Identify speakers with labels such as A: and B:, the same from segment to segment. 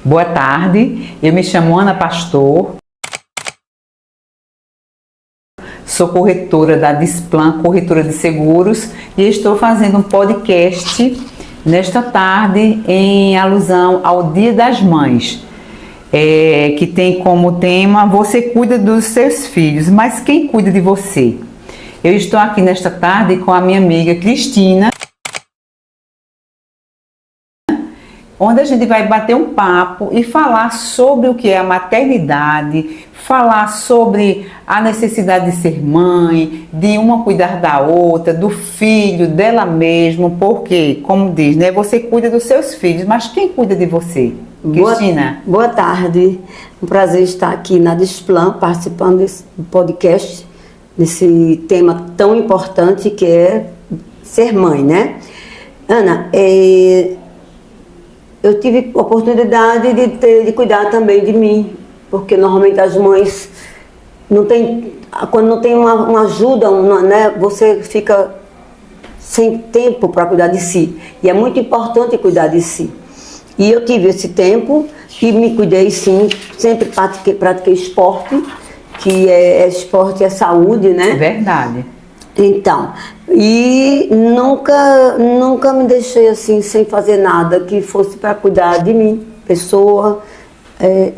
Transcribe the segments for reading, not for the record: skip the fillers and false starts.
A: Boa tarde, eu me chamo Ana Pastor, sou corretora da Displan, corretora de seguros, e estou fazendo um podcast nesta tarde em alusão ao Dia das Mães, que tem como tema "Você cuida dos seus filhos, mas quem cuida de você?". Eu estou aqui nesta tarde com a minha amiga Cristina, onde a gente vai bater um papo e falar sobre o que é a maternidade, falar sobre a necessidade de ser mãe, de uma cuidar da outra, do filho, dela mesma, porque, como diz, né, você cuida dos seus filhos, mas quem cuida de você? Cristina?
B: Boa tarde, um prazer estar aqui na Displan, participando desse podcast, desse tema tão importante que é ser mãe, né? Ana, eu tive a oportunidade de cuidar também de mim, porque normalmente as mães quando não tem uma ajuda, né, você fica sem tempo para cuidar de si. E é muito importante cuidar de si. E eu tive esse tempo e me cuidei sim, sempre pratiquei esporte, que esporte é saúde, né?
A: Verdade.
B: Então, e nunca me deixei assim sem fazer nada que fosse para cuidar de mim, pessoa,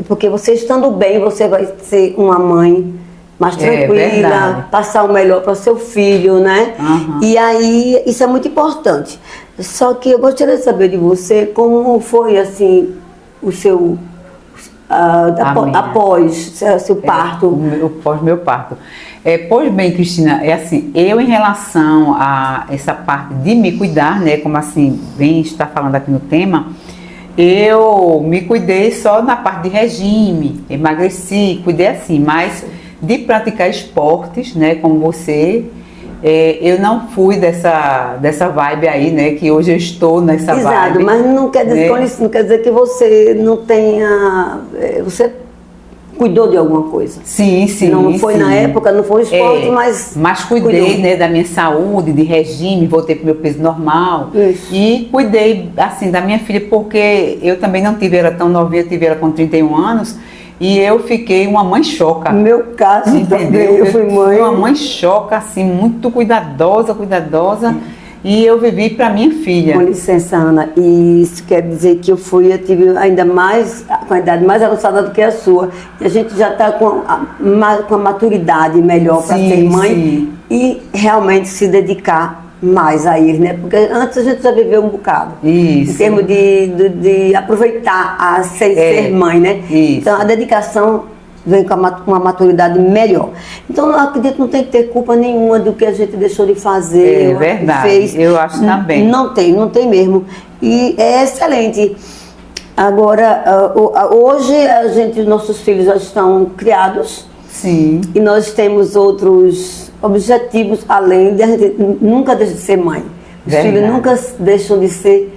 B: porque você estando bem, você vai ser uma mãe mais tranquila, passar o melhor para o seu filho, né?
A: Uhum.
B: E aí, isso é muito importante. Só que eu gostaria de saber de você como foi assim o seu após seu parto.
A: Meu parto. Pois bem, Cristina, assim, eu em relação a essa parte de me cuidar, né, como assim, bem está falando aqui no tema, eu me cuidei só na parte de regime, emagreci, cuidei assim, mas de praticar esportes, né, como você, eu não fui dessa vibe aí, né, que hoje eu estou nessa vibe.
B: Exato, mas não quer dizer,
A: né?
B: Isso não quer dizer que você não tenha, você cuidou de alguma coisa.
A: Sim.
B: Não foi na época, não foi esporte,
A: mas cuidei, né, da minha saúde, de regime, voltei para o meu peso normal.
B: Isso.
A: E cuidei, assim, da minha filha, porque eu também não tive ela tão novinha, eu tive ela com 31 anos, e eu fiquei uma mãe choca.
B: No meu caso,
A: entendeu?
B: Eu fui mãe.
A: Uma mãe choca, assim, muito cuidadosa, e eu vivi para minha filha.
B: Com licença, Ana, e isso quer dizer que eu tive ainda mais, com a idade mais avançada do que a sua, e a gente já está com a maturidade melhor para ser mãe e realmente se dedicar mais a eles, né? Porque antes a gente já viveu um bocado.
A: Isso.
B: Em termos de aproveitar a ser mãe, né?
A: Isso.
B: Então a dedicação vem com uma maturidade melhor. Então, eu acredito que não tem que ter culpa nenhuma do que a gente deixou de fazer.
A: É verdade,
B: fez.
A: eu acho também.
B: Não tem mesmo. E é excelente. Agora, hoje, nossos filhos já estão criados.
A: Sim.
B: E nós temos outros objetivos, além de a gente nunca deixa de ser mãe. Os filhos nunca deixam de ser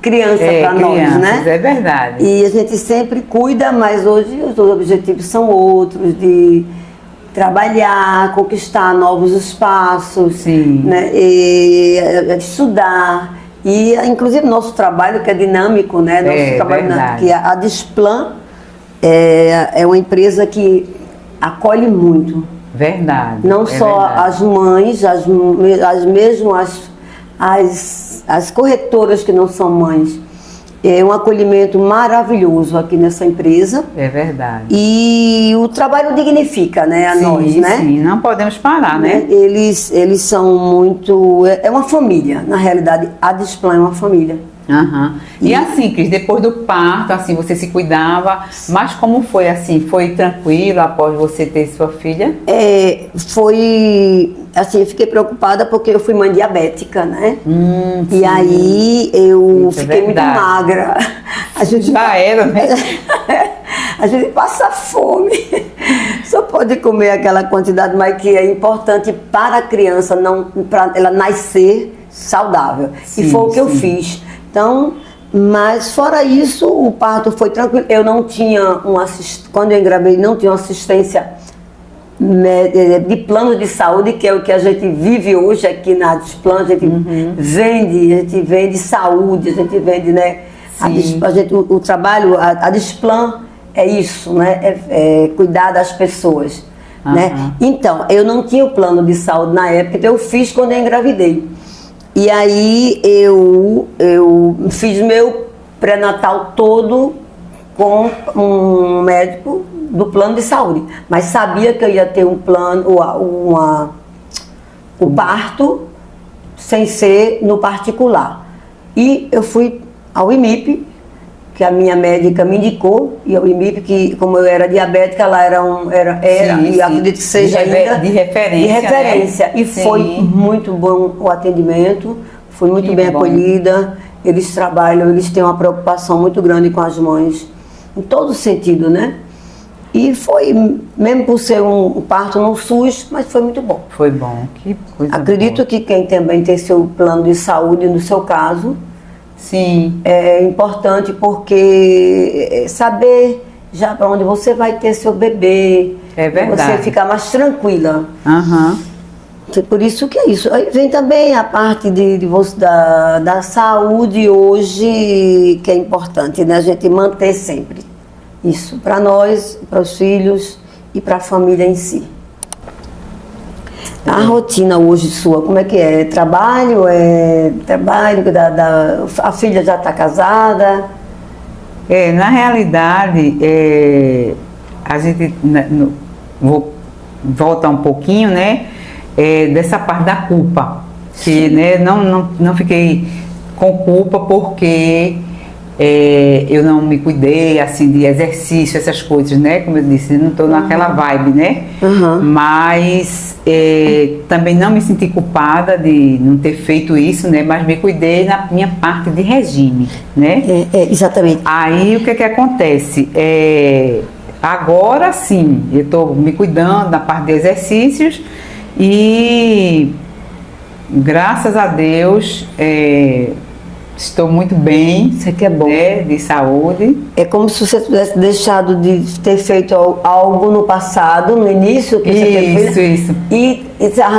B: criança para nós, né?
A: É verdade.
B: E a gente sempre cuida, mas hoje os objetivos são outros, de trabalhar, conquistar novos espaços, né? E estudar. E inclusive nosso trabalho, que é dinâmico, né? Nosso trabalho que a Displan é uma empresa que acolhe muito.
A: Verdade.
B: Não só as mães, as corretoras que não são mães. É um acolhimento maravilhoso aqui nessa empresa.
A: É verdade.
B: E o trabalho dignifica, né, nós, né?
A: Sim, não podemos parar, né?
B: Eles são muito... É uma família, na realidade. A Displan é uma família.
A: Uhum. E assim, Cris, depois do parto, assim, você se cuidava, mas como foi assim? Foi tranquilo após você ter sua filha?
B: Foi, assim, eu fiquei preocupada porque eu fui mãe diabética, né? E aí eu fiquei muito magra. A gente
A: já era, né?
B: A gente passa fome. Só pode comer aquela quantidade, mas que é importante para a criança, para ela nascer saudável. E foi o que eu fiz. Então, mas fora isso, o parto foi tranquilo. Eu não tinha quando eu engravidei, não tinha uma assistência de plano de saúde, que é o que a gente vive hoje aqui na Displan. A gente vende saúde, a gente vende, né, O trabalho, a Displan é isso, né? É cuidar das pessoas. Né? Então, eu não tinha o plano de saúde na época, então eu fiz quando eu engravidei. E aí eu fiz meu pré-natal todo com um médico do plano de saúde, mas sabia que eu ia ter um plano, o parto sem ser no particular. E eu fui ao IMIP, que a minha médica me indicou, e o IMIP, que como eu era diabética, ela era
A: Sim,
B: e acredito que seja ainda
A: de referência.
B: Né? E
A: Sim.
B: foi muito bom o atendimento, fui muito bem acolhida. Eles trabalham, eles têm uma preocupação muito grande com as mães, em todo sentido, né? E foi, mesmo por ser um parto no SUS, mas foi muito bom.
A: Foi bom, que coisa
B: Acredito
A: boa.
B: que quem também tem seu plano de saúde, no seu caso,
A: Sim.
B: é importante porque saber já para onde você vai ter seu bebê,
A: É verdade.
B: você ficar mais tranquila.
A: Aham.
B: Por isso que é isso. Aí vem também a parte da saúde hoje, que é importante, né? A gente manter sempre isso para nós, para os filhos e para a família em si. A rotina hoje sua, como é que é? Trabalho? A filha já está casada?
A: Na realidade, a gente, vou voltar um pouquinho, né? Dessa parte da culpa, que né, não fiquei com culpa porque eu não me cuidei assim de exercício, essas coisas, né? Como eu disse, não estou naquela vibe, né? Mas também não me senti culpada de não ter feito isso, né? Mas me cuidei na minha parte de regime, né?
B: Exatamente.
A: Aí o que acontece? Agora sim, eu estou me cuidando na parte de exercícios. E graças a Deus estou muito bem.
B: Isso que é bom.
A: Né, de saúde.
B: É como se você tivesse deixado de ter feito algo no passado, no início que você teve feito.
A: Isso.
B: E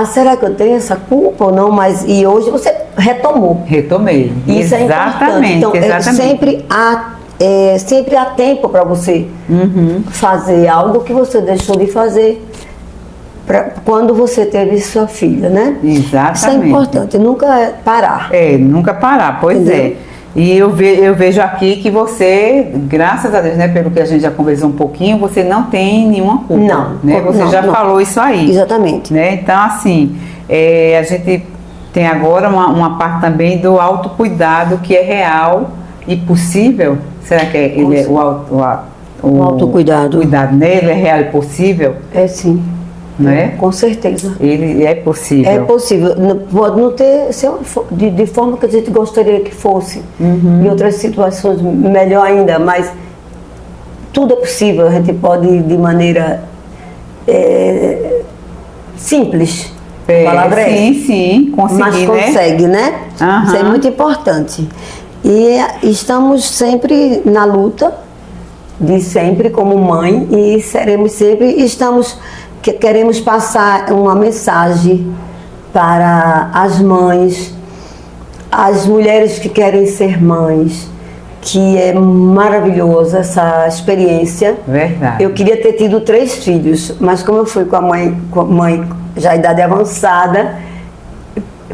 B: será que eu tenho essa culpa ou não? E hoje você retomou.
A: Retomei.
B: Isso
A: Exatamente.
B: É importante. Então,
A: exatamente.
B: sempre há tempo para você fazer algo que você deixou de fazer quando você teve sua filha, né?
A: Exatamente.
B: Isso é importante, nunca parar.
A: Nunca parar, pois
B: Entendeu?
A: E eu vejo aqui que você, graças a Deus, né, pelo que a gente já conversou um pouquinho, você não tem nenhuma culpa.
B: Não.
A: Né? Você já falou isso aí.
B: Exatamente.
A: Né? Então, assim, a gente tem agora uma parte também do autocuidado que é real e possível. Será que o
B: autocuidado?
A: Cuidado nele é real e possível?
B: É sim.
A: Né?
B: Com certeza.
A: Ele é possível.
B: É possível. Pode não ter de forma que a gente gostaria que fosse. Em outras situações, melhor ainda, mas tudo é possível. A gente pode, de maneira simples. A palavra
A: sim, conseguir,
B: mas consegue, né? Isso é muito importante. E estamos sempre na luta, de sempre como mãe, e seremos sempre. Queremos passar uma mensagem para as mães, as mulheres que querem ser mães, que é maravilhosa essa experiência.
A: Verdade.
B: Eu queria ter tido 3 filhos, mas como eu fui com a mãe já idade avançada,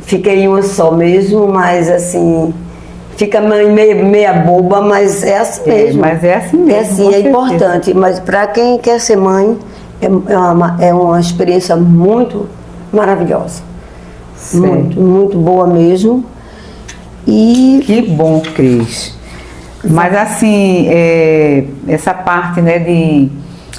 B: fiquei em uma só mesmo, mas assim, fica meia boba, mas é assim mesmo.
A: Mas é assim mesmo.
B: É assim, é importante, mas para quem quer ser mãe, é uma experiência muito maravilhosa.
A: Certo.
B: Muito, muito boa mesmo. E
A: que bom, Cris. Mas assim, essa parte, né,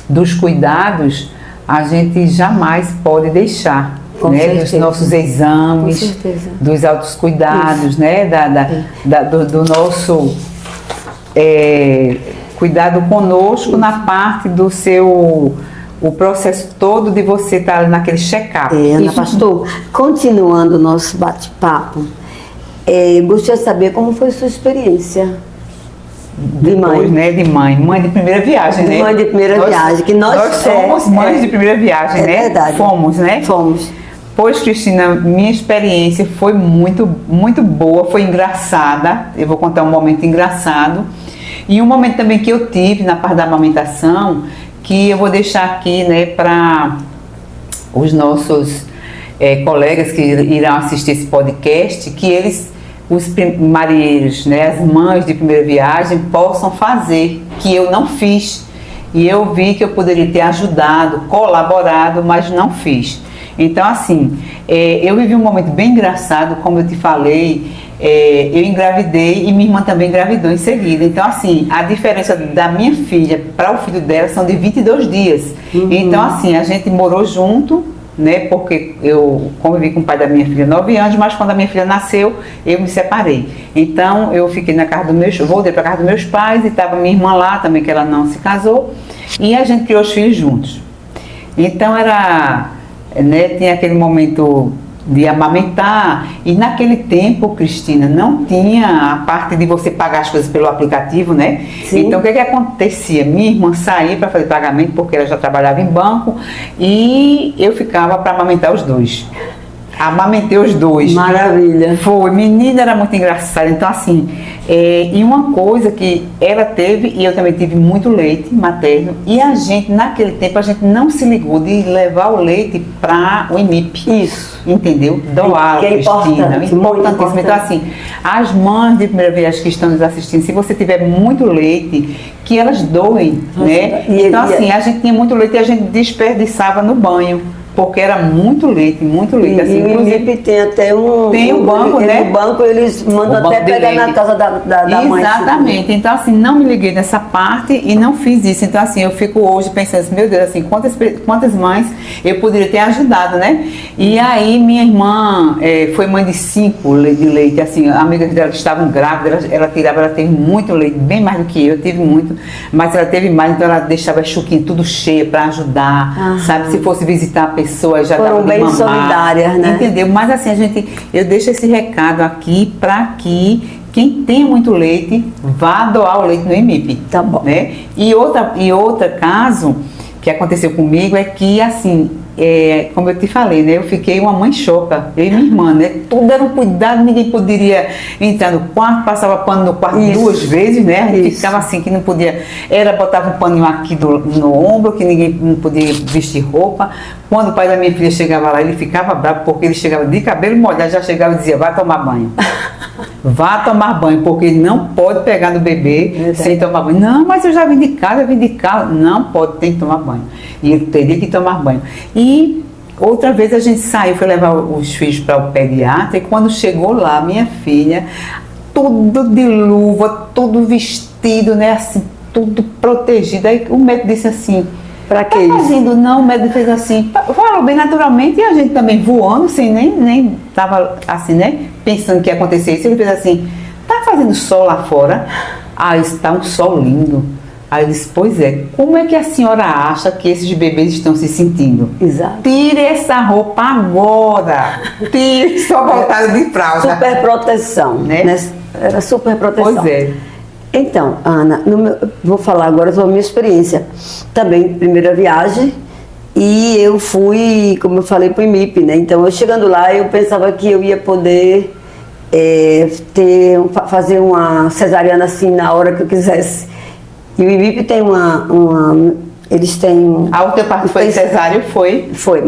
A: dos cuidados, a gente jamais pode deixar, né, dos nossos exames, dos altos cuidados, né, do nosso cuidado conosco na parte do seu o processo todo de você estar naquele check-up.
B: Ana Pastor, continuando o nosso bate-papo, gostaria de saber como foi a sua experiência de mãe.
A: Né, de mãe de primeira viagem, né?
B: Mãe de primeira viagem, que nós
A: somos mães de primeira viagem, né?
B: É verdade.
A: Fomos, né?
B: Fomos.
A: Pois, Cristina, minha experiência foi muito boa, foi engraçada. Eu vou contar um momento engraçado. E um momento também que eu tive na parte da amamentação, que eu vou deixar aqui, né, para os nossos colegas que irão assistir esse podcast, que eles, os marinheiros, né, as mães de primeira viagem, possam fazer, que eu não fiz. E eu vi que eu poderia ter ajudado, colaborado, mas não fiz. Então, assim, eu vivi um momento bem engraçado, como eu te falei, eu engravidei e minha irmã também engravidou em seguida. Então, assim, a diferença da minha filha para o filho dela são de 22 dias. Então, assim, a gente morou junto, né, porque eu convivi com o pai da minha filha 9 anos, mas quando a minha filha nasceu, eu me separei. Então, eu fiquei na casa voltei para a casa dos meus pais e estava minha irmã lá também, que ela não se casou, e a gente criou os filhos juntos. Então, tinha aquele momento de amamentar, e naquele tempo, Cristina, não tinha a parte de você pagar as coisas pelo aplicativo, né?
B: Sim.
A: Então, o que acontecia? Minha irmã saía para fazer pagamento, porque ela já trabalhava em banco, e eu ficava para amamentar os dois. Amamentei os dois.
B: Maravilha.
A: Foi, menina, era muito engraçada. Então, assim, e uma coisa que ela teve, e eu também tive muito leite materno, e a gente, naquele tempo, a gente não se ligou de levar o leite para o IMIP.
B: Isso.
A: Entendeu? Doar,
B: que é
A: Cristina.
B: importante.
A: Então, assim, as mães de primeira viagem que estão nos assistindo, se você tiver muito leite, que elas doem, né? Então, assim, a gente tinha muito leite e a gente desperdiçava no banho. Porque era muito leite, assim,
B: o IMIP tem até
A: tem banco, né?
B: No banco eles mandam até pegar na casa da mãe.
A: Exatamente. Então, assim, não me liguei nessa parte e não fiz isso. Então, assim, eu fico hoje pensando assim, meu Deus, assim, quantas mães eu poderia ter ajudado, né? E aí, minha irmã foi mãe de 5 de leite, assim, amigas dela que estavam grávidas, ela teve muito leite, bem mais do que eu tive muito, mas ela teve mais, então ela deixava a chuquinha tudo cheia para ajudar, sabe? Se fosse visitar a pessoa, já
B: foram bem
A: mamar,
B: solidárias, né?
A: Entendeu? Mas assim, eu deixo esse recado aqui para que quem tem muito leite vá doar o leite no IMIP.
B: Tá bom.
A: Né? E outro caso que aconteceu comigo é que, assim, como eu te falei, né? Eu fiquei uma mãe choca, eu e minha irmã, né? Tudo era um cuidado, ninguém poderia entrar no quarto, passava pano no quarto 2 vezes, né? A gente ficava assim, que não podia, botava um paninho aqui no ombro, que ninguém não podia vestir roupa. Quando o pai da minha filha chegava lá, ele ficava bravo, porque ele chegava de cabelo molhado, já chegava e dizia, vá tomar banho. Vá tomar banho, porque não pode pegar no bebê sem tomar banho. Não, mas eu já vim de casa. Não pode, tem que tomar banho. E ele teria que tomar banho. E outra vez a gente saiu, foi levar os filhos para o pediatra, e quando chegou lá, minha filha, tudo de luva, tudo vestido, né, assim, tudo protegido. Aí o médico disse assim,
B: pra que isso?
A: Fazendo, não, o médico fez assim, falou bem naturalmente, e a gente também voando, assim, nem tava assim, né, pensando que ia acontecer isso. Ele fez assim, tá fazendo sol lá fora? Ah, está um sol lindo. Aí eu disse, pois é, como é que a senhora acha que esses bebês estão se sentindo?
B: Exato.
A: Tire essa roupa agora. Tire, só voltada de fralda.
B: Super proteção, né? Era super proteção.
A: Pois é.
B: Então, Ana, vou falar agora sobre a minha experiência. Também, primeira viagem, e eu fui, como eu falei, para o IMIP, né? Então, eu chegando lá, eu pensava que eu ia poder fazer uma cesariana assim na hora que eu quisesse. E o IMIP tem eles têm...
A: O teu parto foi cesáreo? Foi,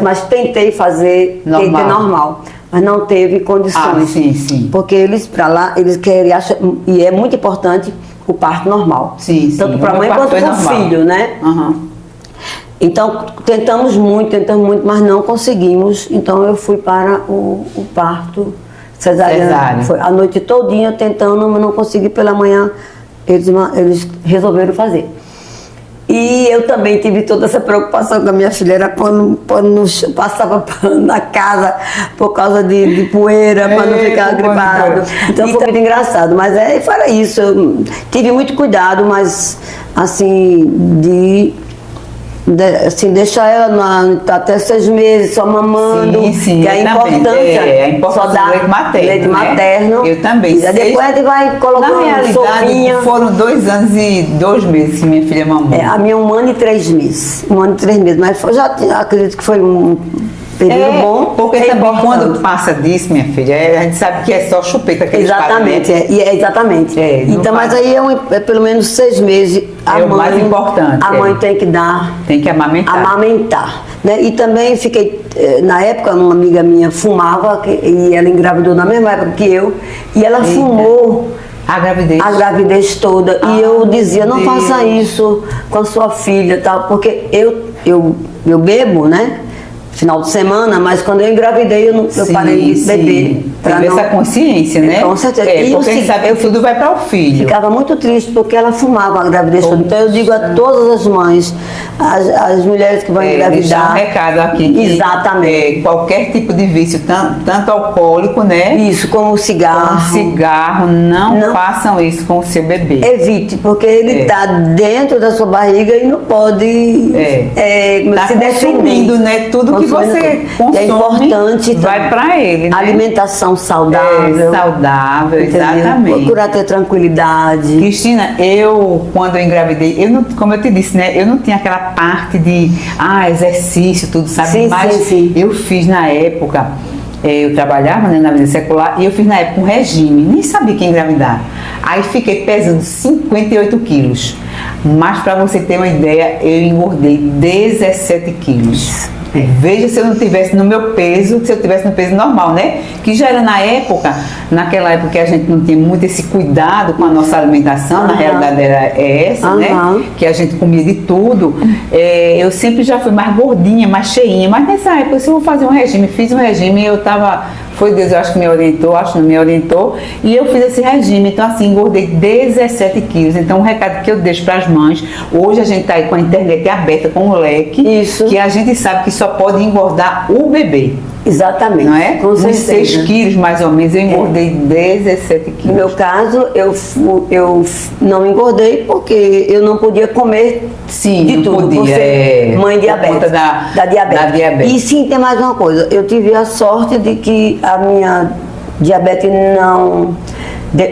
B: mas tentei fazer normal. Mas não teve condições.
A: Sim.
B: Porque eles, para lá, eles querem, e é muito importante o parto normal.
A: Sim.
B: Tanto para a mãe quanto para o filho, né?
A: Uhum.
B: Então, tentamos muito, mas não conseguimos. Então, eu fui para o parto cesariano. Foi a noite todinha tentando, mas não consegui. Pela manhã, eles resolveram fazer. E eu também tive toda essa preocupação com a minha filha, era pano no chão, passava pano na casa por causa de poeira, para não ficar gripado. Então foi muito engraçado, mas fora isso, eu tive muito cuidado, mas assim, assim, deixar ela até 6 meses só mamando,
A: sim,
B: que é a importância
A: só dar leite materno. Eu também.
B: E depois a gente vai colocando.
A: Na realidade,
B: sopinha.
A: Foram 2 anos e 2 meses que minha filha mamou.
B: A minha 1 ano e 3 meses. 1 ano e 3 meses, mas já acredito que foi período bom.
A: Porque
B: é
A: também
B: importante.
A: quando passa disso, minha filha, a gente sabe que é só chupeta que eles
B: Exatamente,
A: fazem, né?
B: exatamente.
A: Não
B: Então, mas
A: faz.
B: aí é pelo menos 6 meses.
A: É o mais importante,
B: A mãe tem que dar.
A: Tem que
B: Amamentar. Né? E também fiquei, na época, uma amiga minha fumava, e ela engravidou na mesma época que eu, e ela fumou
A: A
B: gravidez toda. E eu dizia, não
A: Deus.
B: faça isso com a sua filha, tal, porque eu bebo, né? Final de semana, mas quando eu engravidei eu parei de beber.
A: Teve essa consciência, né?
B: Com certeza.
A: É,
B: E
A: porque a gente sabe que tudo vai para o filho.
B: Ficava muito triste porque ela fumava a gravidez toda. Então eu digo a todas as mães, as mulheres que vão
A: Deixar
B: engravidar.
A: um recado aqui. Que,
B: exatamente.
A: Qualquer tipo de vício, tanto alcoólico, né?
B: Isso, como o cigarro.
A: Cigarro, não façam isso com o seu bebê.
B: Evite, porque ele está dentro da sua barriga e não pode
A: Tá
B: se
A: consumindo,
B: defender.
A: né? Tudo que você consome
B: é importante
A: vai para ele, né?
B: Alimentação saudável.
A: Saudável,
B: entendeu?
A: exatamente.
B: Procurar ter tranquilidade.
A: Cristina, quando eu engravidei, como eu te disse, né? Eu não tinha aquela parte de exercício, tudo, sabe?
B: Sim,
A: mas
B: sim.
A: eu fiz na época, eu trabalhava, né, na vida secular, e eu fiz na época um regime, nem sabia que ia engravidar. Aí fiquei pesando 58 quilos. Mas para você ter uma ideia, eu engordei 17 quilos. Veja se eu não tivesse no meu peso, se eu tivesse no peso normal, né? Que já era naquela época que a gente não tinha muito esse cuidado com a nossa alimentação, na realidade era essa, né? Que a gente comia de tudo. Eu sempre já fui mais gordinha, mais cheinha, mas nessa época, se eu vou fazer um regime, fiz um regime, foi Deus, eu acho que me orientou, e eu fiz esse regime, então assim, engordei 17 quilos. Então o recado que eu deixo para as mães, hoje a gente está aí com a internet aberta, com o leque,
B: Isso.
A: que a gente sabe que só pode engordar o bebê.
B: Exatamente.
A: Não é?
B: Com
A: Uns
B: certeza.
A: 6 quilos mais ou menos, eu engordei 17 quilos.
B: No meu caso, eu não engordei porque eu não podia comer de
A: não
B: tudo,
A: podia,
B: por ser mãe
A: por
B: diabética.
A: conta da diabetes.
B: E sim, tem mais uma coisa, eu tive a sorte de que a minha diabetes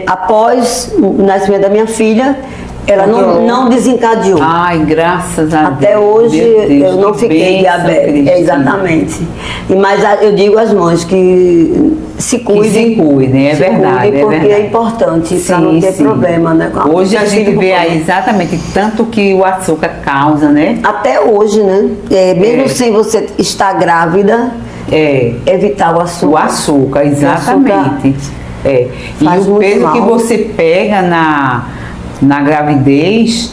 B: após o nascimento da minha filha, ela não desencadeou.
A: Ai, graças a Deus.
B: Até hoje eu não fiquei diabética.
A: Exatamente.
B: Mas eu digo às mães que se cuidem.
A: É verdade.
B: Porque é importante para não ter problema, né?
A: Hoje a gente vê aí exatamente tanto que o açúcar causa, né?
B: Até hoje, né? Mesmo sem você estar grávida, evitar o açúcar.
A: O açúcar, exatamente. E o peso que você pega na gravidez,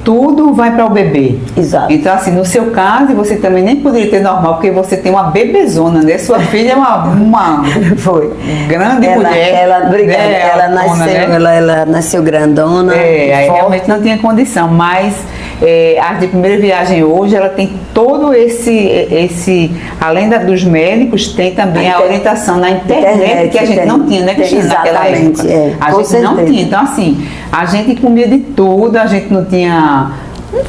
A: tudo vai para o bebê.
B: Exato.
A: Então, assim, no seu caso, você também nem poderia ter normal, porque você tem uma bebezona, né? Sua filha é uma grande mulher.
B: Ela nasceu, né? ela nasceu grandona.
A: Aí realmente não tinha condição, mas a de primeira viagem hoje, ela tem todo esse além dos médicos, tem também a orientação na internet que a gente não tinha, né, Cristina, naquela época. A gente não tinha. Então, assim, a gente comia de tudo, a gente não tinha,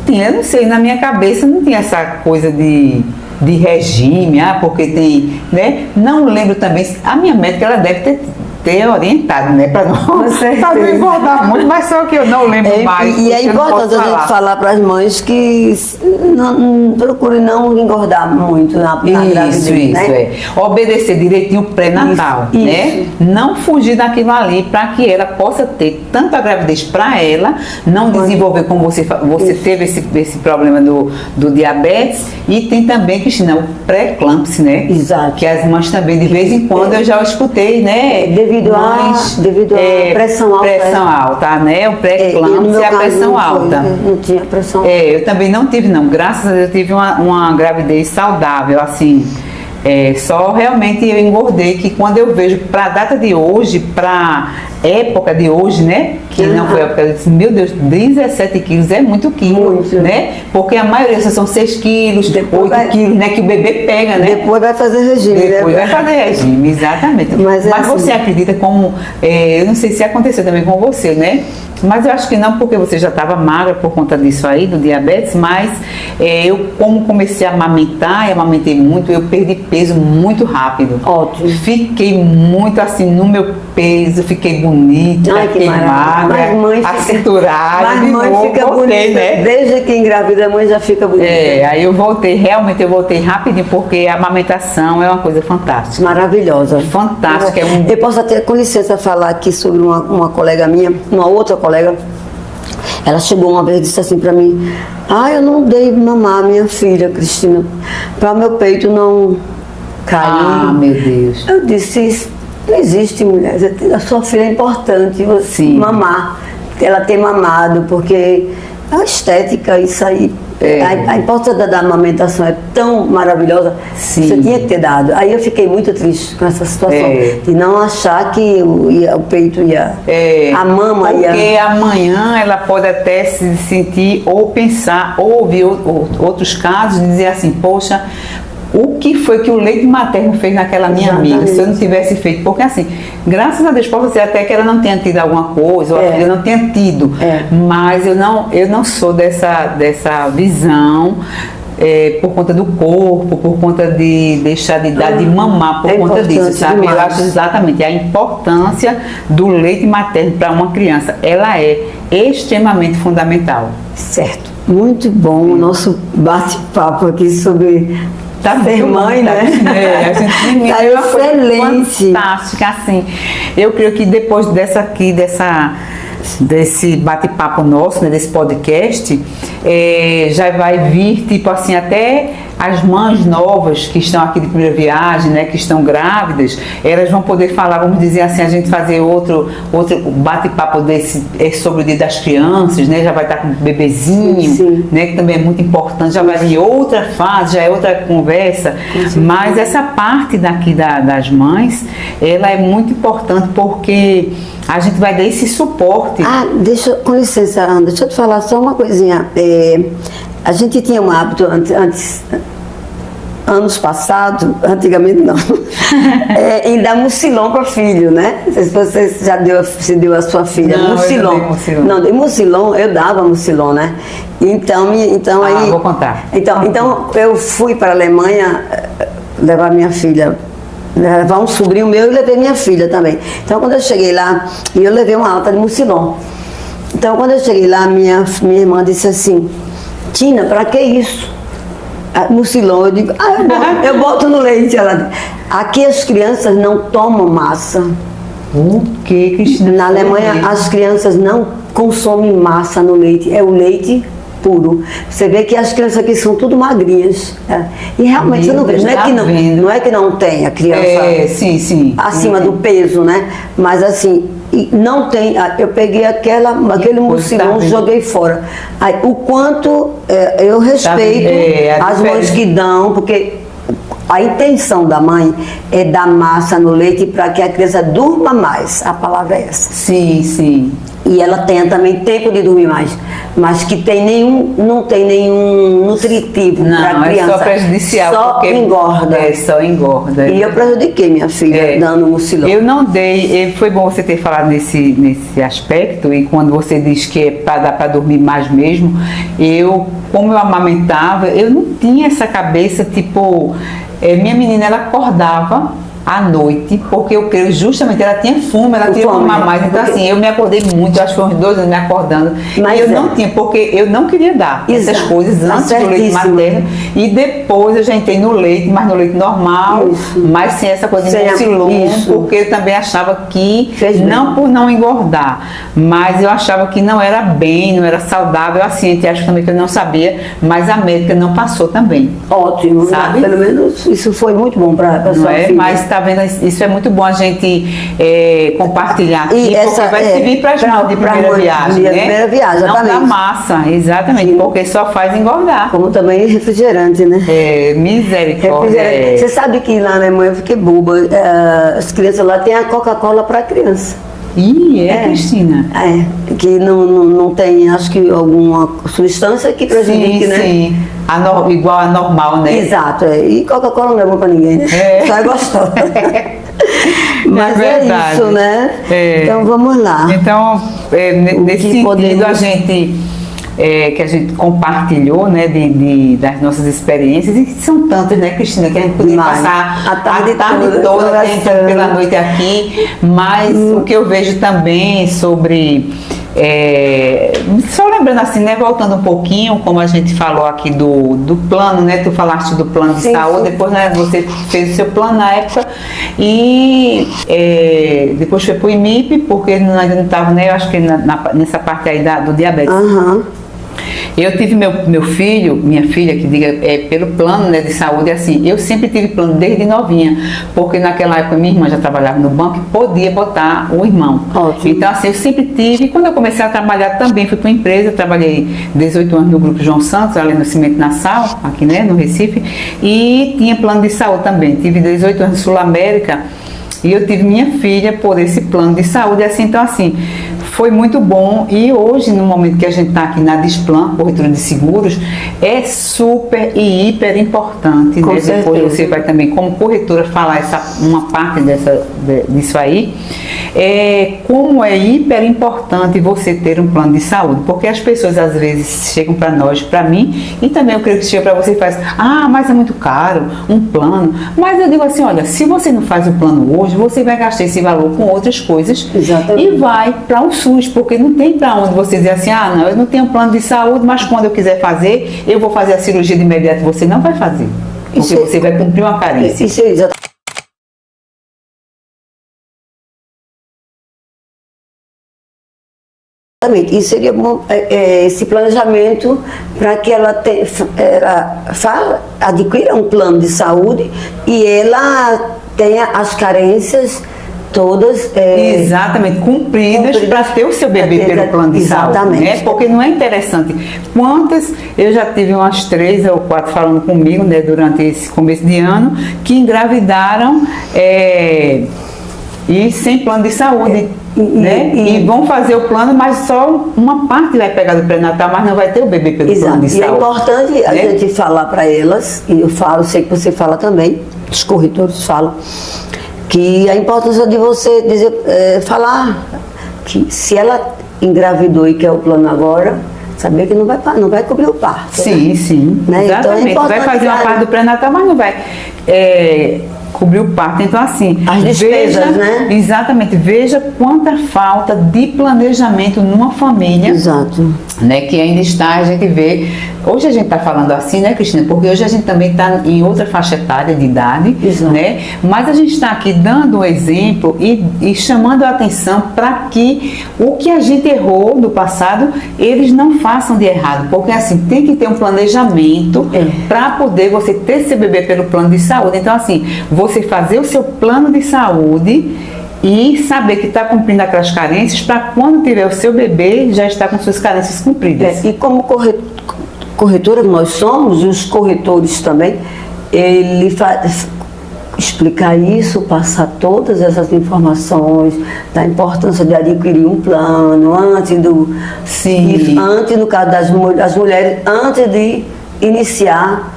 A: eu não sei, na minha cabeça não tinha essa coisa de regime, porque tem, né? Não lembro também, a minha médica, ela deve ter orientado, né? Para não engordar muito, mas só que eu não lembro mais.
B: E é importante a gente falar para as mães que procure não engordar muito na gravidez, né?
A: Obedecer direitinho o pré-natal, né? Não fugir daquilo ali para que ela possa ter tanto a gravidez para ela, não desenvolver como você teve esse problema do diabetes, e tem também, Cristina, o pré-eclâmpsia, né?
B: Exato.
A: Que as mães também, de vez em quando, eu já escutei, né?
B: Devido à pressão alta.
A: Pressão alta, né? O pré-eclâmpsia e a pressão alta.
B: Não tinha pressão.
A: Eu também não tive, não. Graças a Deus, eu tive uma gravidez saudável, assim. Só realmente eu engordei, que quando eu vejo para a data de hoje, para época de hoje, né? Que não foi a época, eu disse, meu Deus, 17 quilos é muito quilo, né? Porque a maioria são 6 quilos, 8 quilos, né? Que o bebê pega, né?
B: Depois vai fazer regime,
A: Depois vai fazer regime, exatamente. Mas
B: assim,
A: você acredita como, eu não sei se aconteceu também com você, né? isso. Mas eu acho que não, porque você já estava magra por conta disso aí, do diabetes, mas eu, como comecei a amamentar e amamentei muito, eu perdi peso muito rápido.
B: Ótimo.
A: Fiquei muito assim no meu peso, fiquei bonita, fiquei magra, acinturada.
B: Mas mãe fica bonita, né? Desde que engravida a mãe já fica bonita.
A: Aí eu voltei rapidinho, porque a amamentação é uma coisa fantástica.
B: Maravilhosa.
A: Fantástica.
B: Eu posso até, com licença, falar aqui sobre uma colega minha, uma outra colega. Ela chegou uma vez e disse assim pra mim: eu não dei mamar a minha filha, Cristina, para meu peito não cair.
A: Meu Deus.
B: Eu disse: não existe, mulher, a sua filha é importante você mamar, ela ter mamado, porque a estética, isso aí, a importância da amamentação é tão maravilhosa.
A: Sim.
B: Você tinha que ter dado. Aí eu fiquei muito triste com essa situação, de não achar que o peito ia, a mama ia...
A: Porque amanhã ela pode até se sentir, ou pensar, ou ouvir outros casos, e dizer assim: poxa, o que foi que o leite materno fez naquela minha amiga, se eu não tivesse feito? Porque assim, graças a Deus, pode ser até que ela não tenha tido alguma coisa, ou a filha não tenha tido, mas eu não sou dessa visão, por conta do corpo, por conta de deixar de dar de mamar, por conta disso, sabe? Demais. Eu acho exatamente a importância do leite materno para uma criança, ela é extremamente fundamental.
B: Certo, muito bom o nosso bate-papo aqui sobre... ser mãe, né?
A: A gente
B: tá excelente.
A: Fantástica, assim. Eu creio que depois desse bate-papo nosso, né, desse podcast, já vai vir, tipo assim, até as mães novas que estão aqui de primeira viagem, né, que estão grávidas, elas vão poder falar, vamos dizer assim, a gente fazer outro bate-papo desse sobre o Dia das Crianças, né, já vai estar com o bebezinho, né, que também é muito importante, já vai vir outra fase, já é outra conversa, mas essa parte daqui das mães, ela é muito importante porque a gente vai dar esse suporte.
B: Com licença, Ana, deixa eu te falar só uma coisinha. A gente tinha um hábito anos passados, antigamente não, em dar mucilão para filho, né? Não sei se você deu a sua filha mucilão. Não, dei mucilão, eu dava mucilão, né? Então aí...
A: vou contar.
B: Então eu fui para a Alemanha levar minha filha, levar um sobrinho meu e levei minha filha também. Então quando eu cheguei lá, eu levei uma alta de mucilão. Então quando eu cheguei lá, minha irmã disse assim: Tina, para que isso? Mucilão. Eu digo: eu boto no leite. Ela diz: aqui as crianças não tomam massa.
A: O que, Cristina?
B: Na Alemanha as crianças não consomem massa no leite, é o leite puro. Você vê que as crianças aqui são tudo magrinhas. E realmente você não vê. Não é que não tem a criança acima do peso, né? Mas assim, não tem. Eu peguei aquele mucilão, joguei fora. Aí, o quanto eu respeito as mães que dão, porque a intenção da mãe é dar massa no leite para que a criança durma mais. A palavra é essa.
A: Sim.
B: E ela tenha também tempo de dormir mais, mas que não tem nenhum nutritivo para a criança.
A: É só prejudicial.
B: Só engorda.
A: Só engorda.
B: E eu prejudiquei minha filha dando mucilão.
A: Eu não dei, foi bom você ter falado nesse aspecto, e quando você diz que é para dar para dormir mais mesmo, como eu amamentava, eu não tinha essa cabeça, tipo, minha menina, ela acordava à noite, porque eu creio justamente, ela tinha fome, ela tinha mamar mais, então assim, eu me acordei muito, acho que foi uns 2 anos me acordando, mas eu não tinha, porque eu não queria dar essas coisas antes do leite materno, e depois eu já entrei no leite, mas no leite normal, mas sem essa coisa de mucilão, porque eu também achava que, não por não engordar, mas eu achava que não era não era saudável, assim, acho também que eu não sabia, mas a médica não passou também.
B: Ótimo,
A: sabe?
B: Pelo menos isso foi muito bom para a sua filha.
A: Mas tá vendo, isso é muito bom a gente compartilhar aqui, porque vai servir para as mães de primeira viagem, né?
B: Primeira viagem,
A: não dá massa, exatamente, porque só faz engordar.
B: Como também refrigerante, né?
A: Misericórdia.
B: Você sabe que lá na Alemanha eu fiquei boba, as crianças lá têm a Coca-Cola para criança.
A: Cristina?
B: Que não tem, acho que alguma substância que prejudique, né?
A: Sim, igual a normal, né?
B: Exato, e Coca-Cola não é bom pra ninguém, né? Só é gostosa. Mas é isso, né? Então vamos lá.
A: Então, nesse sentido, a gente... que a gente compartilhou, né, das nossas experiências, e são tantas, né, Cristina, que a gente podia passar a tarde toda pela noite aqui, mas o que eu vejo também sobre... só lembrando assim, né, voltando um pouquinho, como a gente falou aqui do plano, né, tu falaste do plano de saúde, depois, né, você fez o seu plano na época e depois foi pro IMIP, porque ainda não estava, né, eu acho que nessa parte aí do diabetes. Eu tive minha filha, que diga, pelo plano, né, de saúde, assim, eu sempre tive plano desde novinha, porque naquela época minha irmã já trabalhava no banco e podia botar o irmão. Ótimo. Então, assim, eu sempre tive, quando eu comecei a trabalhar também, fui para uma empresa, trabalhei 18 anos no Grupo João Santos, ali no Cimento Nassau, aqui, né, no Recife, e tinha plano de saúde também. Tive 18 anos no Sul América, e eu tive minha filha por esse plano de saúde, assim, então assim, foi muito bom. E hoje, no momento que a gente está aqui na Displan, corretora de seguros, é super e hiper importante, né? Depois você vai também, como corretora, falar uma parte disso aí, como é hiper importante você ter um plano de saúde, porque as pessoas às vezes chegam para nós, para mim, e também eu creio que chega para você e faz, mas é muito caro, um plano. Mas eu digo assim, olha, se você não faz o plano hoje, você vai gastar esse valor com outras coisas. Exatamente. E vai para o SUS, porque não tem para onde você dizer assim, não, eu não tenho plano de saúde, mas quando eu quiser fazer, eu vou fazer a cirurgia de imediato. Você não vai fazer, porque você vai cumprir uma carência.
B: Isso é exatamente. E seria bom esse planejamento para que ela adquira um plano de saúde e ela tenha as carências todas
A: exatamente cumpridas para ter o seu bebê pelo plano de saúde, né? Porque não é interessante. Quantas, eu já tive umas 3 ou 4 falando comigo, né, durante esse começo de ano, que engravidaram e sem plano de saúde. Né? E vão fazer o plano, mas só uma parte vai pegar do pré-natal, mas não vai ter o bebê pelo plano de saúde.
B: E é importante a gente falar para elas, e eu falo, sei que você fala também, os corretores falam, que a importância de você dizer, falar que se ela engravidou e quer o plano agora, saber que não vai cobrir o parto.
A: Sim,
B: né?
A: sim.
B: Né?
A: Exatamente.
B: Então
A: vai fazer uma parte do pré-natal, mas não vai cobrir o parto. Então, assim,
B: as despesas, né?
A: Exatamente, veja quanta falta de planejamento numa família.
B: Exato.
A: Né, que ainda está, a gente vê. Hoje a gente está falando assim, né, Cristina? Porque hoje a gente também está em outra faixa etária de idade, né? Mas a gente está aqui dando um exemplo e chamando a atenção para que o que a gente errou no passado, eles não façam de errado. Porque assim, tem que ter um planejamento para poder você ter seu bebê pelo plano de saúde. Então, assim, você fazer o seu plano de saúde e saber que está cumprindo aquelas carências para quando tiver o seu bebê já estar com suas carências cumpridas.
B: E como corretora nós somos, e os corretores também, ele explicar isso, passar todas essas informações da importância de adquirir um plano antes no caso das mulheres, antes de iniciar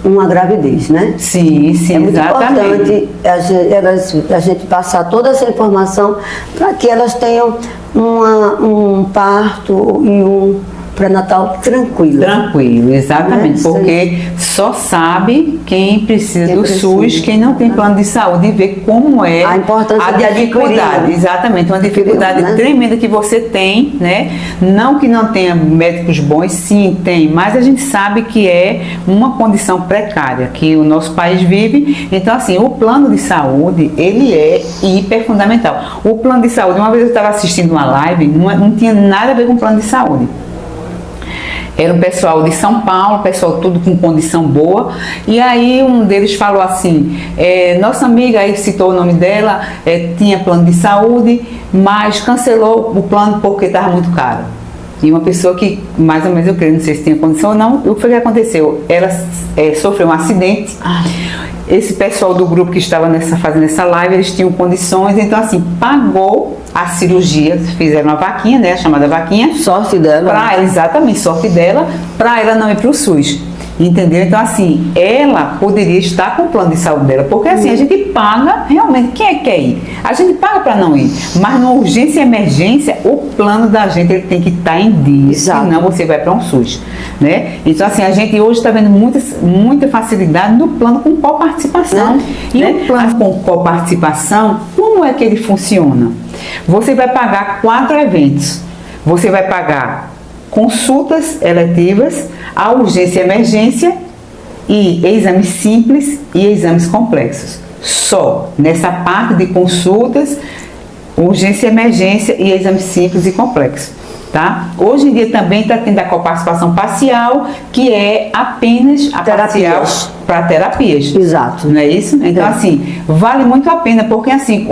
B: uma gravidez, né?
A: Sim,
B: é muito
A: exatamente.
B: Importante a gente passar toda essa informação para que elas tenham um parto e um pré-natal tranquilo.
A: Tranquilo, exatamente, porque só sabe quem precisa do SUS, quem não tem plano de saúde, e ver como é
B: a importância
A: a dificuldade. Exatamente, uma dificuldade tremenda que você tem, né? Não que não tenha médicos bons, sim, tem, mas a gente sabe que é uma condição precária que o nosso país vive. Então, assim, o plano de saúde, ele é hiper fundamental. O plano de saúde, uma vez eu estava assistindo uma live, não tinha nada a ver com o plano de saúde. Era um pessoal de São Paulo, pessoal tudo com condição boa, e aí um deles falou assim, nossa amiga, aí citou o nome dela, tinha plano de saúde, mas cancelou o plano porque estava muito caro. E uma pessoa que, mais ou menos, eu creio, não sei se tinha condição ou não, o que foi que aconteceu? Ela sofreu um acidente. Esse pessoal do grupo que estava fazendo essa live, eles tinham condições, então assim, pagou a cirurgia, fizeram uma vaquinha, né, a chamada vaquinha.
B: Sorte dela.
A: Exatamente, sorte dela, para ela não ir para o SUS. Entendeu? Então, assim, ela poderia estar com o plano de saúde dela, porque assim, a gente paga, realmente, quem é que quer ir? A gente paga para não ir, mas numa urgência e emergência, o plano da gente ele tem que estar em dia, senão você vai para um SUS, né? Então, assim, a gente hoje está vendo muita facilidade no plano com coparticipação. E o plano com coparticipação, como é que ele funciona? Você vai pagar 4 eventos, você vai pagar consultas eletivas, a urgência e emergência e exames simples e exames complexos. Só nessa parte de consultas, urgência e emergência e exames simples e complexos. Tá? Hoje em dia também está tendo a coparticipação parcial, que é apenas a parcial para terapias.
B: Exato.
A: Não é isso? Então, assim, vale muito a pena, porque assim,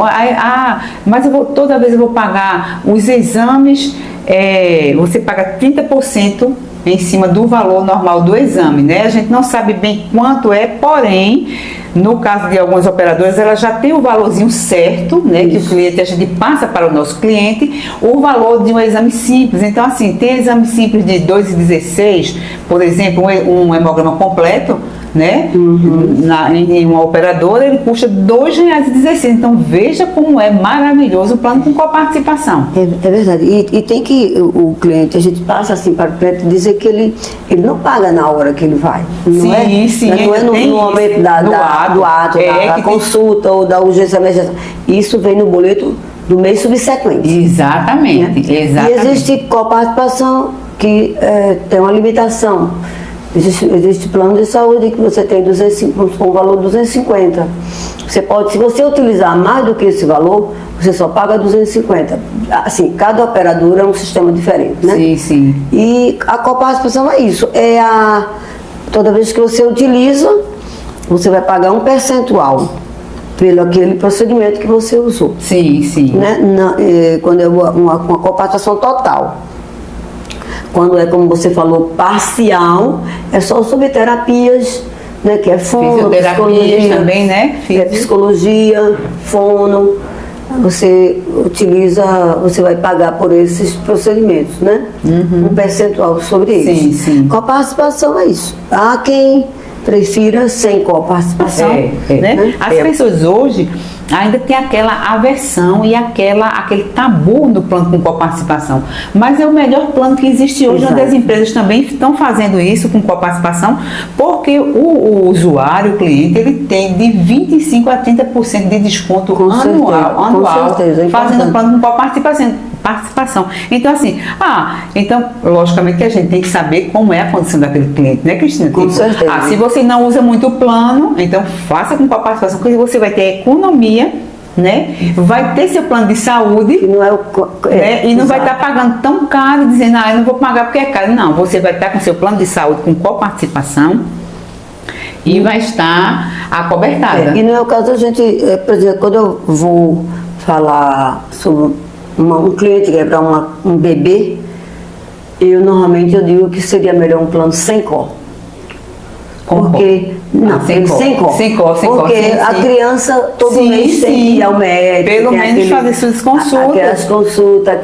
A: mas toda vez eu vou pagar os exames, você paga 30% em cima do valor normal do exame, né? A gente não sabe bem quanto é, porém, no caso de algumas operadoras, ela já tem o valorzinho certo, né? Que o cliente, a gente passa para o nosso cliente, o valor de um exame simples. Então, assim, tem exame simples de 2,16, por exemplo, um hemograma completo, né? Em uma operadora, ele custa R$ 2,16. Então, veja como é maravilhoso o plano com coparticipação.
B: É verdade. E tem que o cliente, a gente passa assim para o cliente dizer que ele não paga na hora que ele vai. Não é no momento do ato, da consulta ou da urgência emergência. Isso vem no boleto do mês subsequente.
A: Exatamente.
B: Né?
A: Exatamente.
B: E existe coparticipação que tem uma limitação. Existe plano de saúde que você tem um valor de 250. Você pode, se você utilizar mais do que esse valor, você só paga 250. Assim, cada operadora é um sistema diferente, né?
A: Sim, sim.
B: E a coparticipação é isso. Toda vez que você utiliza, você vai pagar um percentual pelo aquele procedimento que você usou.
A: Sim, sim.
B: Né? Quando é uma coparticipação total. Quando é, como você falou, parcial, é só sobre terapias, né, que é fono, psicologia
A: também, né?
B: Psicologia, fono. Você vai pagar por esses procedimentos, né? Um percentual sobre isso.
A: Sim, sim.
B: Coparticipação é isso. Há quem prefira sem coparticipação.
A: Né? As pessoas hoje ainda tem aquela aversão e aquele tabu no plano com coparticipação. Mas é o melhor plano que existe hoje, onde as empresas também estão fazendo isso com coparticipação, porque o usuário, o cliente, ele tem de 25% a 30% de desconto anual fazendo plano com coparticipação. Então, assim, logicamente que a gente tem que saber como é a condição daquele cliente, né, Cristina?
B: Com certeza.
A: Se você não usa muito o plano, então faça com coparticipação, porque você vai ter economia, né? Vai ter seu plano de saúde,
B: que não é
A: né? E não vai estar pagando tão caro, dizendo, eu não vou pagar porque é caro. Não, você vai estar com seu plano de saúde com coparticipação e vai estar acobertada.
B: E no meu caso, a gente, por exemplo, quando eu vou falar sobre um cliente que é para um bebê, normalmente eu digo que seria melhor um plano sem cor. Porque sem cor. Porque a criança todo mês tem que ir ao médico.
A: Pelo menos fazer suas consultas.
B: Aquelas consultas,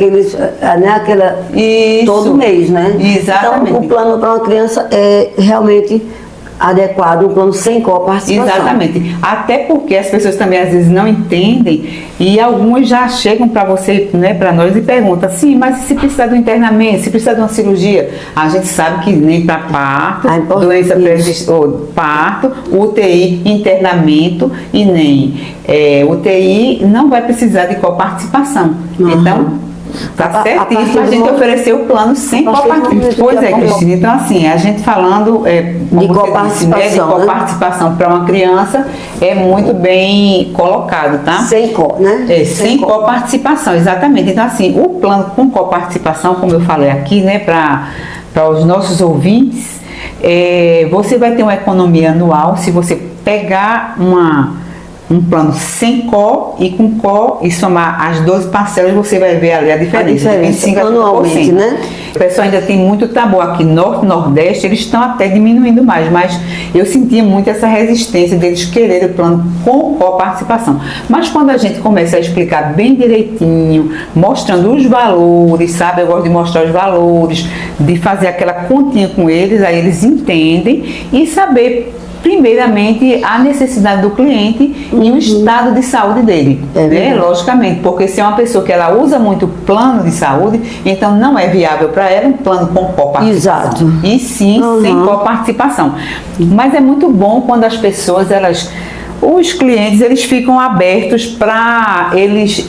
B: todo mês, né?
A: Exatamente.
B: Então o plano para uma criança é realmente adequado, um plano sem coparticipação.
A: Exatamente. Até porque as pessoas também às vezes não entendem e algumas já chegam para você, né, para nós e perguntam, sim, mas se precisar de um internamento, se precisar de uma cirurgia, a gente sabe que nem para parto, doença parto, UTI, internamento e nem UTI não vai precisar de coparticipação. Então, tá certíssimo, a gente ofereceu o plano sem coparticipação. Pois é, Cristina. Então, assim, a gente falando
B: de coparticipação
A: para uma criança é muito bem colocado, tá?
B: Sem né?
A: Sem coparticipação, exatamente. Então, assim, o plano com coparticipação, como eu falei aqui, né, para os nossos ouvintes, você vai ter uma economia anual se você pegar um plano sem COR e com COR, e somar as 12 parcelas, você vai ver ali a diferença. De 25
B: anualmente, né?
A: O pessoal ainda tem muito tabu aqui, Norte, Nordeste, eles estão até diminuindo mais, mas eu sentia muito essa resistência deles quererem o plano com COR participação. Mas quando a gente começa a explicar bem direitinho, mostrando os valores, sabe? Eu gosto de mostrar os valores, de fazer aquela continha com eles, aí eles entendem e saber primeiramente a necessidade do cliente e o estado de saúde dele, né? Logicamente, porque se é uma pessoa que ela usa muito plano de saúde, então não é viável para ela um plano com coparticipação.
B: Exato.
A: E sim sem coparticipação. Mas é muito bom quando as pessoas, os clientes, eles ficam abertos para eles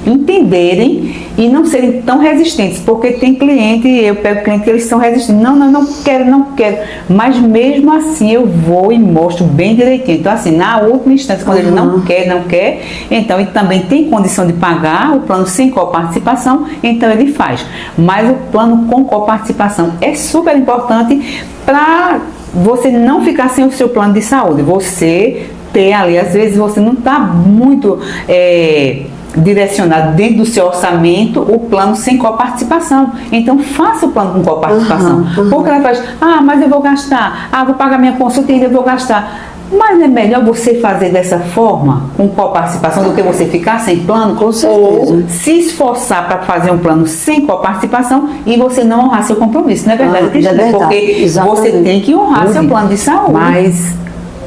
A: entenderem e não serem tão resistentes, porque tem cliente, eu pego cliente que eles são resistentes, não quero, mas mesmo assim eu vou e mostro bem direitinho. Então assim, na última instância, quando ele não quer, então ele também tem condição de pagar o plano sem coparticipação, então ele faz. Mas o plano com coparticipação é super importante para você não ficar sem o seu plano de saúde, você ter ali, às vezes você não está muito direcionado dentro do seu orçamento o plano sem coparticipação. Então faça o plano com coparticipação. Porque ela faz, mas eu vou gastar, vou pagar minha consulta e ainda vou gastar. Mas é melhor você fazer dessa forma, com coparticipação, do que você ficar sem plano,
B: com certeza,
A: ou se esforçar para fazer um plano sem coparticipação e você não honrar seu compromisso. Não é verdade, Cristina?
B: É verdade,
A: porque
B: exatamente.
A: Você tem que honrar seu plano de saúde. Mas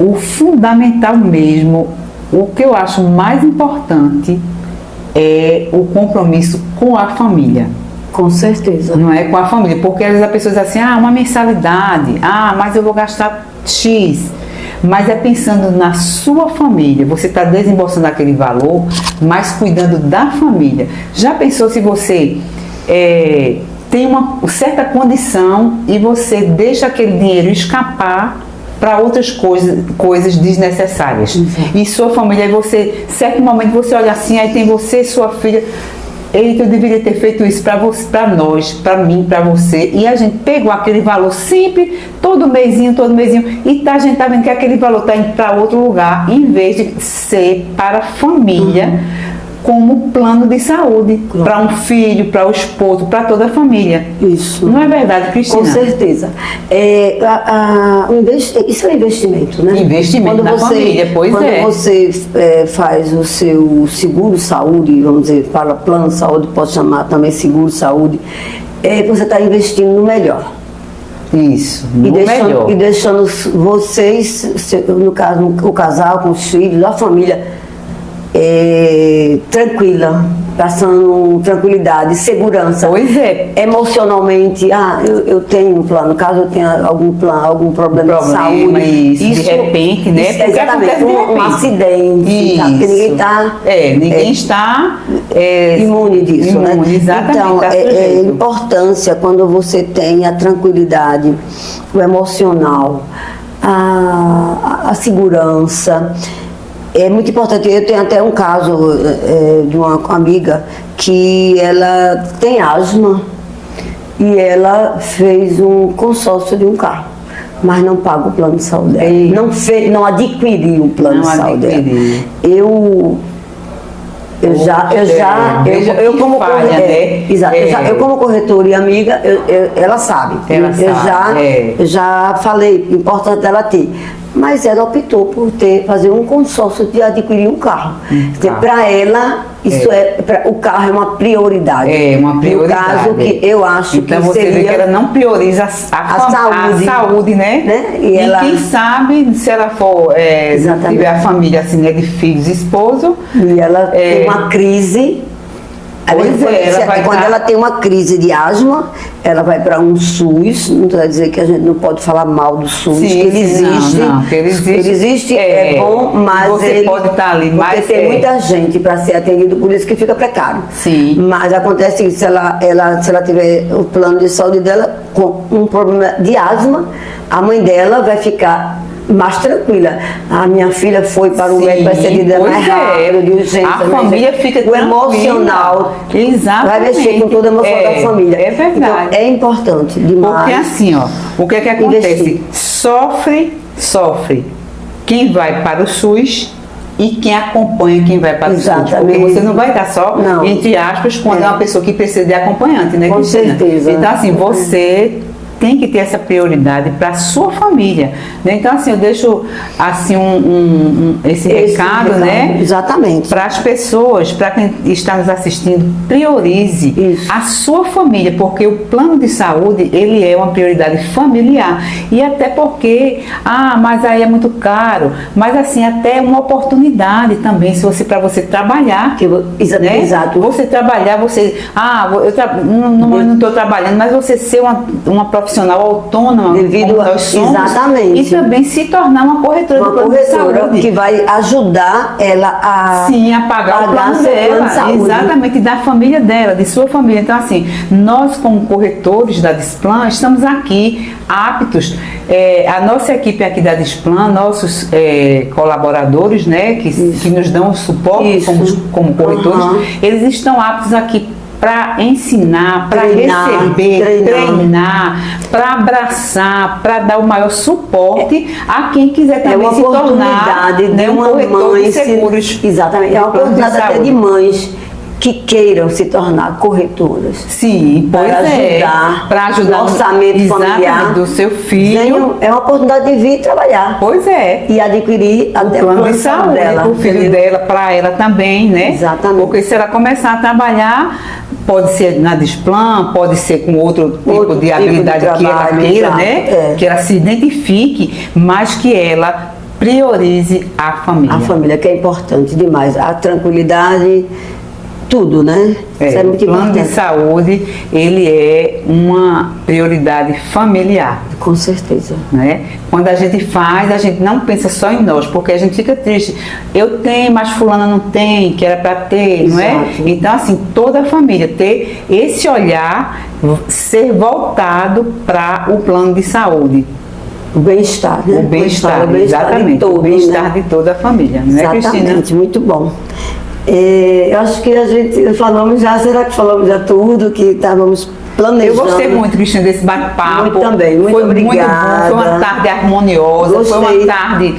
A: o fundamental mesmo, o que eu acho mais importante é o compromisso com a família.
B: Com certeza.
A: Não é com a família, porque às vezes a pessoa diz assim, uma mensalidade, mas eu vou gastar X. Mas é pensando na sua família, você está desembolsando aquele valor, mas cuidando da família. Já pensou se você tem uma certa condição e você deixa aquele dinheiro escapar para outras coisas desnecessárias? E sua família, aí você, certo momento você olha assim, aí tem você e sua filha, eita, eu deveria ter feito isso para nós, para mim, para você, e a gente pegou aquele valor sempre, todo mêsinho, e a gente tá vendo que aquele valor está indo para outro lugar, em vez de ser para a família, como plano de saúde, para um filho, para o esposo, para toda a família.
B: Isso.
A: Não é verdade, Cristina?
B: Com certeza. Isso é investimento, né?
A: Investimento na família, pois
B: quando você faz o seu seguro saúde, vamos dizer, para plano de saúde, pode chamar também seguro saúde, você está investindo no melhor.
A: Isso, melhor.
B: E deixando vocês, no caso, o casal, com os filhos, a família, tranquila, passando tranquilidade, segurança.
A: Pois é.
B: Emocionalmente, eu tenho um plano, caso eu tenha algum problema de saúde.
A: Isso, de repente, né?
B: Isso, exatamente, um acidente, tá? Porque ninguém está imune disso, né?
A: Exatamente.
B: Então, importância quando você tem a tranquilidade, o emocional, a segurança. É muito importante. Eu tenho até um caso de uma amiga que ela tem asma e ela fez um consórcio de um carro, mas não paga o plano de saúde dela. Não adquiriu o plano de saúde dela. Eu como corretora e amiga, ela sabe. Eu já falei, importante ela ter. Mas ela optou por fazer um consórcio de adquirir um carro. Para ela, o carro é uma prioridade.
A: Uma prioridade.
B: No caso, que eu acho
A: então
B: que
A: você
B: seria...
A: vê que ela não prioriza a saúde, né? E quem sabe, se ela for tiver a família assim, né, de filhos e esposo...
B: E ela tem uma crise... Quando ela tem uma crise de asma, ela vai para um SUS, não quer dizer que a gente não pode falar mal do SUS, que ele existe. Ele existe, é bom, mas
A: você pode estar ali,
B: porque tem muita gente para ser atendido, por isso que fica precário.
A: Sim.
B: Mas acontece que se ela tiver o plano de saúde dela com um problema de asma, a mãe dela vai ficar mais tranquila. A minha filha foi para o médico, vai ser atendida mais rápido, de urgência.
A: A família fica tranquila.
B: O emocional.
A: Exatamente.
B: Vai mexer com toda a emoção da família.
A: É verdade.
B: Então, é importante demais.
A: Porque assim, o que é que acontece? Sofre quem vai para o SUS e quem acompanha quem vai para o estúdio. Porque você não vai estar só, entre aspas, quando é uma pessoa que precisa de acompanhante, né, Cristina?
B: Com certeza.
A: Então, assim, você tem que ter essa prioridade para a sua família, né? Então, assim, eu deixo assim esse recado, né?
B: Exatamente.
A: Para as pessoas, para quem está nos assistindo, priorize a sua família, porque o plano de saúde, ele é uma prioridade familiar. E até porque, mas aí é muito caro, mas assim, até uma oportunidade também, se você, para você trabalhar, né?
B: Exato.
A: Você trabalhar, você, eu não estou trabalhando, mas você ser uma profissional autônoma,
B: devido
A: como nós somos,
B: exatamente,
A: e também se tornar uma corretora de plano de saúde,
B: que vai ajudar ela a
A: pagar o plano dela, exatamente, da família dela, de sua família. Então, assim, nós como corretores da Displan estamos aqui aptos, a nossa equipe aqui da Displan, nossos colaboradores, né, que nos dão o suporte como corretores, eles estão aptos aqui para ensinar, para receber, treinar, para abraçar, para dar o maior suporte a quem quiser também se tornar, né, um corretor de seguros.
B: Exatamente, é uma oportunidade até de mães que queiram se tornar corretoras.
A: Sim, para ajudar
B: no orçamento familiar
A: do seu filho.
B: É uma oportunidade de vir trabalhar.
A: Pois é.
B: E adquirir até o plano de saúde dela.
A: Para o filho dela, para ela também, né?
B: Exatamente.
A: Porque se ela começar a trabalhar, pode ser na Displan, pode ser com outro tipo de habilidade que ela queira, né? Que ela se identifique, mas que ela priorize a família.
B: A família, que é importante demais. A tranquilidade, tudo, né? Isso é muito importante. O plano de
A: saúde, ele é uma prioridade familiar.
B: Com certeza.
A: Né? Quando a gente faz, a gente não pensa só em nós, porque a gente fica triste. Eu tenho, mas fulana não tem, que era para ter, não é? Então, assim, toda a família ter esse olhar, ser voltado para o plano de saúde.
B: O bem-estar, né?
A: O bem-estar, exatamente. De todo, o bem-estar de toda a família, não é, Cristina?
B: Exatamente, muito bom. Eu acho que a gente falamos já, será que falamos já tudo que estávamos planejando?
A: Eu gostei muito, Cristina, desse bate-papo.
B: Muito também, muito obrigada.
A: Foi uma tarde harmoniosa, foi uma tarde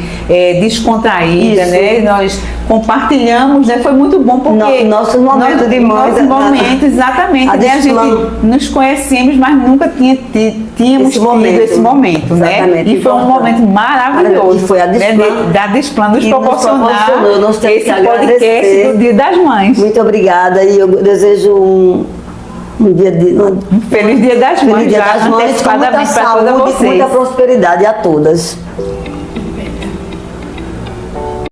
A: descontraída, né? Nós compartilhamos, né? Foi muito bom porque...
B: Nossos momentos de mãe.
A: Nossos momentos, exatamente. Né? A gente nos conhecemos, mas nunca tínhamos tido esse momento, né? E foi um momento maravilhoso.
B: Foi a Displan,
A: da Displan nos proporcionar esse podcast do Dia das Mães.
B: Muito obrigada e eu desejo um
A: feliz Dia das Mães.
B: Feliz Dia das Mães, com muita saúde e muita prosperidade a todas.